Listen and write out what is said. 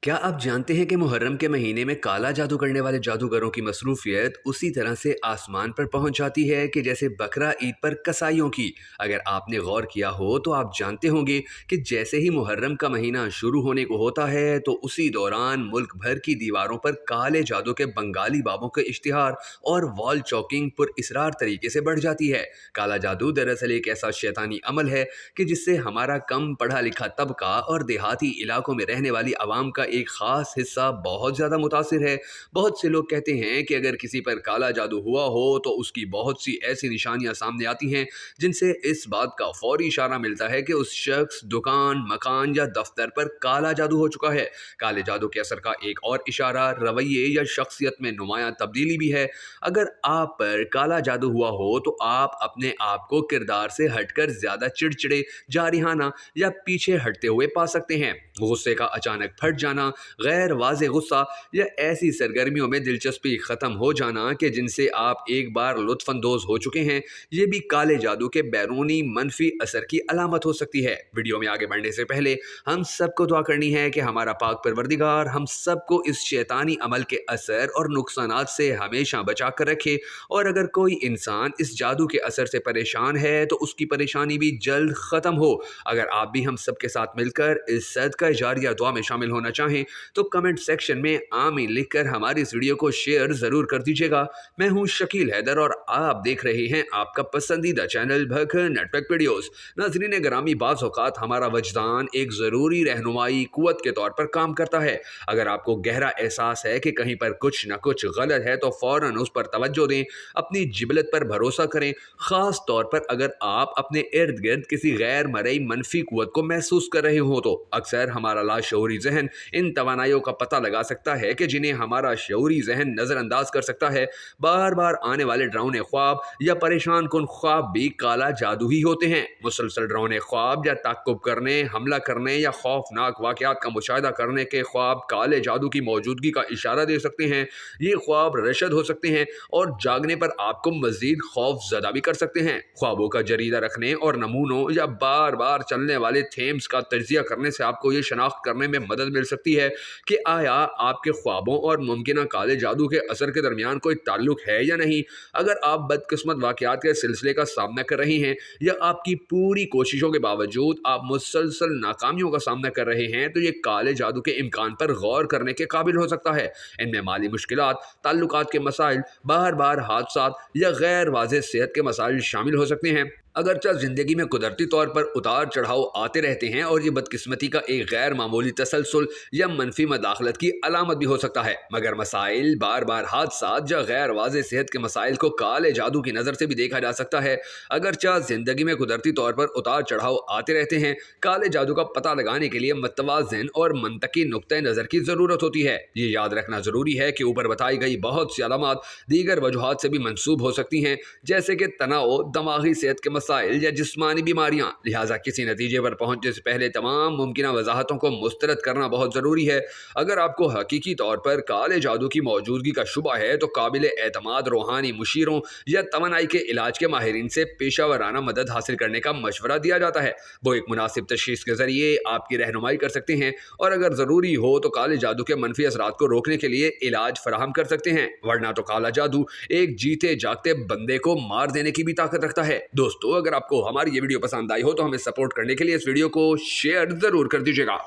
क्या आप जानते हैं कि मुहर्रम के महीने में काला जादू करने वाले जादूगरों की मसरूफियत उसी तरह से आसमान पर पहुंच जाती है कि जैसे बकरा ईद पर कसाईयों की। अगर आपने गौर किया हो तो आप जानते होंगे कि जैसे ही मुहर्रम का महीना शुरू होने को होता है तो उसी दौरान मुल्क भर की दीवारों पर काले जादू के बंगाली बाबों के इश्तिहार और वॉल चौकिंग पुरअसरार तरीके से बढ़ जाती है। काला जादू दरअसल एक ऐसा शैतानी अमल है कि जिससे हमारा कम पढ़ा लिखा तबका और देहाती इलाकों में रहने वाली आवाम का एक खास हिस्सा बहुत ज़्यादा मुतासिर है। बहुत से लोग कहते हैं कि अगर किसी पर काला जादू हुआ हो तो उसकी बहुत सी ऐसी निशानियां सामने आती हैं जिनसे इस बात का फौरी इशारा मिलता है कि उस शख्स, दुकान, मकान या दफ्तर पर काला जादू हो चुका है। काले जादू के असर का एक और इशारा रवैये या शख्सियत में नुमायां तब्दीली भी है। अगर आप पर काला जादू हुआ हो तो आप अपने आप को किरदार से हटकर ज़्यादा चिड़चिड़े, जारिहाना या पीछे हटते हुए पा सकते हैं। गुस्से का अचानक फट जाना, गैर वाज़े गुस्सा या ऐसी सरगर्मियों में दिलचस्पी ख़त्म हो जाना कि जिनसे आप एक बार लुत्फ़अंदोज़ हो चुके हैं, ये भी काले जादू के बैरूनी मनफी असर की अलामत हो सकती है। वीडियो में आगे बढ़ने से पहले हम सबको दुआ करनी है कि हमारा पाक परवरदिगार हम सबको इस शैतानी अमल के असर और नुकसानात से हमेशा बचा कर रखे, और अगर कोई इंसान इस जादू के असर से परेशान है तो उसकी परेशानी भी जल्द ख़त्म हो। अगर आप भी हम सब के साथ मिलकर इस सदका जारिया दुआ में शामिल होना चाहें तो कमेंट सेक्शन में आमीन लिखकर हमारी इस वीडियो को शेयर ज़रूर कर दीजिएगा। मैं हूं शकील हैदर और आप देख रहे हैं आपका पसंदीदा चैनल भखर नेटवर्क वीडियोस। नाज़रीन ग्रामी, बाज़ औक़ात हमारा वजदान एक ज़रूरी रहनुमाई क़ुव्वत के तौर पर काम करता है। अगर आपको गहरा एहसास है कि कहीं पर कुछ न कुछ गलत है तो फ़ौरन उस पर तवज्जो दें, अपनी जिबलत पर भरोसा करें। ख़ास तौर पर अगर आप अपने इर्द गिर्द किसी गैर मरई मनफी क़ुव्वत को महसूस कर रहे हो तो अक्सर हमारा लाशऊरी जहन इन तवानाइयों का पता लगा सकता है कि जिन्हें हमारा शऊरी जहन नज़रअंदाज कर सकता है। बार बार आने वाले डरावने ख्वाब या परेशान कुन ख्वाब भी काला जादू ही होते हैं। मुसलसल डरावने ख्वाब या ताक्कुब करने, हमला करने या खौफनाक वाक़यात का मुशाहिदा करने के ख्वाब काले जादू की मौजूदगी का इशारा दे सकते हैं। ये ख्वाब रशद हो सकते हैं और जागने पर आपको मज़ीद खौफ ज़दा भी कर सकते हैं। ख्वाबों का जरीदा रखने और नमूनों या बार बार चलने वाले थेम्स का तज्जिया करने से आपको ये शनाख्त करने में मदद मिल सकती है कि आया आपके ख्वाबों और मुमकिन काले जादू के असर के दरमियान कोई ताल्लुक है या नहीं। अगर आप बदकिस्मत वाक़यात के सिलसिले का सामना कर रहे हैं या आपकी पूरी कोशिशों के बावजूद आप मुसलसल नाकामियों का सामना कर रहे हैं तो ये काले जादू के इम्कान पर गौर करने के काबिल हो सकता है। इनमें माली मुश्किलात, ताल्लुकात के मसाइल, बार बार हादसात या गैर वाज़ेह सेहत के मसाइल शामिल हो सकते हैं। अगरचे ज़िंदगी में कुदरती तौर पर उतार चढ़ाव आते रहते हैं और ये बदकिस्मती का एक गैर मामूली तसलसल या मनफी मदाखलत की अलामत भी हो सकता है, मगर मसाइल, बार बार हादसात या गैर वाज़ेह सेहत के मसाइल को काले जादू की नज़र से भी देखा जा सकता है। अगरचे ज़िंदगी में कुदरती तौर पर उतार चढ़ाव आते रहते हैं, काले जादू का पता लगाने के लिए मतवाज़िन और मंतकी नुक्ते नज़र की ज़रूरत होती है। ये याद रखना ज़रूरी है कि ऊपर बताई गई बहुत सी अलामत दीगर वजूहात से भी मंसूब हो सकती हैं, जैसे कि तनाव, दमागी सेहत के मसाइल या जिस्मानी बीमारियां। लिहाजा किसी नतीजे पर पहुंचने से पहले तमाम मुमकिन वजाहतों को मुस्तरद करना बहुत ज़रूरी है। अगर आपको हकीकी तौर पर काले जादू की मौजूदगी का शुबा है तो काबिल एतमाद रूहानी मुशीरों या तवानाई के इलाज के माहिरीन से पेशावराना मदद हासिल करने का मशवरा दिया जाता है। वो एक मुनासिब तशखीस के ज़रिए आपकी रहनुमाई कर सकते हैं और अगर ज़रूरी हो तो काले जादू के मनफी असरात को रोकने के लिए इलाज फराहम कर सकते हैं, वरना तो काला जादू एक जीते जागते बंदे को मार देने की भी ताकत रखता है। दोस्तों, अगर आपको हमारी ये वीडियो पसंद आई हो तो हमें सपोर्ट करने के लिए इस वीडियो को शेयर ज़रूर कर दीजिएगा।